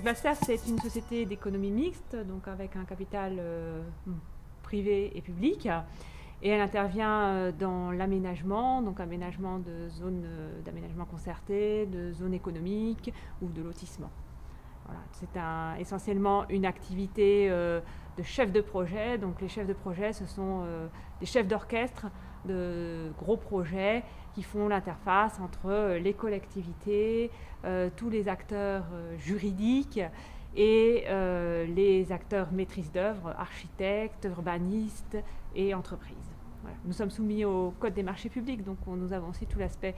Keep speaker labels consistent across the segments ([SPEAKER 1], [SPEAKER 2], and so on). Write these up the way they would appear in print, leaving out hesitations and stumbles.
[SPEAKER 1] Donc la CERF, c'est une société d'économie mixte, donc avec un capital privé et public. Et elle intervient dans l'aménagement, donc aménagement de zones d'aménagement concerté, de zones économiques ou de lotissement. Voilà. C'est essentiellement une activité de chef de projet. Donc les chefs de projet, ce sont des chefs d'orchestre de gros projets qui font l'interface entre les collectivités, tous les acteurs juridiques et les acteurs maîtrise d'œuvre, architectes, urbanistes et entreprises. Voilà. Nous sommes soumis au Code des marchés publics, donc nous avons aussi tout l'aspect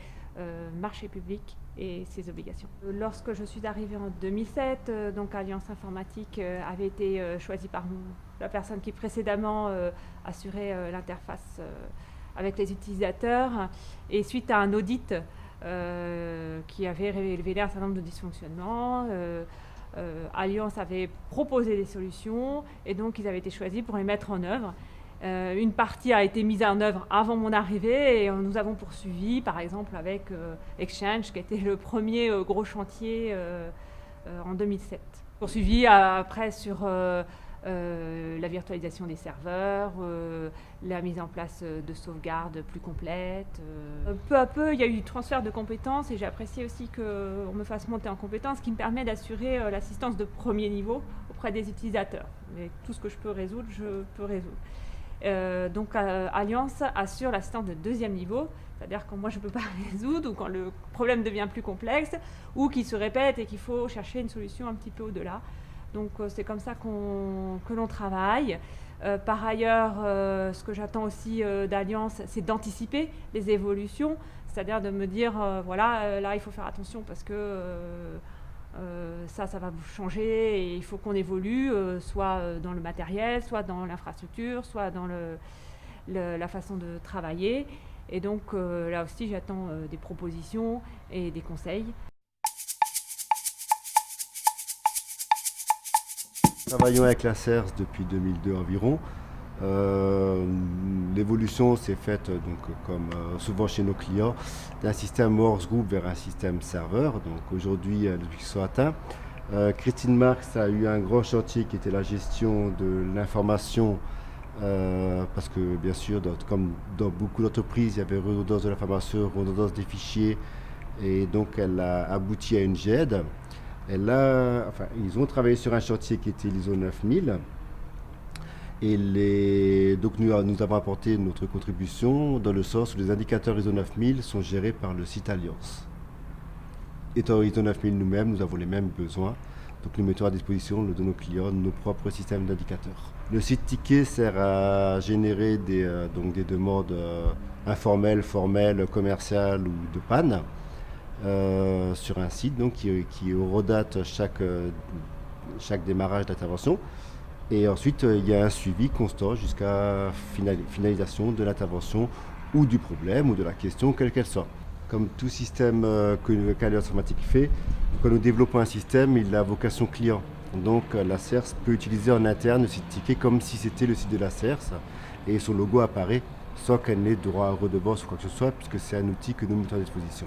[SPEAKER 1] marché public et ses obligations. Lorsque je suis arrivée en 2007, donc Alliance Informatique avait été choisie par la personne qui précédemment assurait l'interface avec les utilisateurs, et suite à un audit qui avait révélé un certain nombre de dysfonctionnements, Alliance avait proposé des solutions et donc ils avaient été choisis pour les mettre en œuvre. Une partie a été mise en œuvre avant mon arrivée et nous avons poursuivi, par exemple avec Exchange, qui était le premier gros chantier en 2007. Poursuivi après sur la virtualisation des serveurs, la mise en place de sauvegardes plus complètes. Peu à peu, il y a eu du transfert de compétences et j'ai apprécié aussi qu'on me fasse monter en compétences, qui me permet d'assurer l'assistance de premier niveau auprès des utilisateurs. Mais tout ce que je peux résoudre, je peux résoudre. Donc Alliance assure l'assistance de deuxième niveau, c'est-à-dire quand moi je ne peux pas résoudre ou quand le problème devient plus complexe ou qu'il se répète et qu'il faut chercher une solution un petit peu au-delà. Donc c'est comme ça que l'on travaille. Par ailleurs, ce que j'attends aussi d'Alliance, c'est d'anticiper les évolutions, c'est-à-dire de me dire, voilà, là il faut faire attention parce que ça va changer et il faut qu'on évolue, soit dans le matériel, soit dans l'infrastructure, soit dans la façon de travailler. Et donc là aussi, j'attends des propositions et des conseils.
[SPEAKER 2] Travaillons avec la CERS depuis 2002 environ. L'évolution s'est faite, donc, comme souvent chez nos clients, d'un système Morse Group vers un système serveur. Donc aujourd'hui, l'objectif soit atteint. Christine Marx a eu un grand chantier qui était la gestion de l'information, parce que bien sûr, comme dans beaucoup d'entreprises, il y avait redondance de l'information, redondance des fichiers, et donc elle a abouti à une GED. Ils ont travaillé sur un chantier qui était l'ISO 9000. Et donc nous avons apporté notre contribution dans le sens où les indicateurs ISO 9000 sont gérés par le site Alliance. Étant ISO 9000 nous-mêmes, nous avons les mêmes besoins. Donc nous mettons à disposition de nos clients nos propres systèmes d'indicateurs. Le site Ticket sert à générer des demandes informelles, formelles, commerciales ou de panne sur un site donc, qui redate chaque démarrage d'intervention. Et ensuite, il y a un suivi constant jusqu'à finalisation de l'intervention ou du problème ou de la question, quelle qu'elle soit. Comme tout système qu'Alliance Informatique fait, quand nous développons un système, il a vocation client. Donc la CERS peut utiliser en interne le site Ticket comme si c'était le site de la CERS et son logo apparaît sans qu'elle n'ait droit à redevance ou quoi que ce soit, puisque c'est un outil que nous mettons à disposition.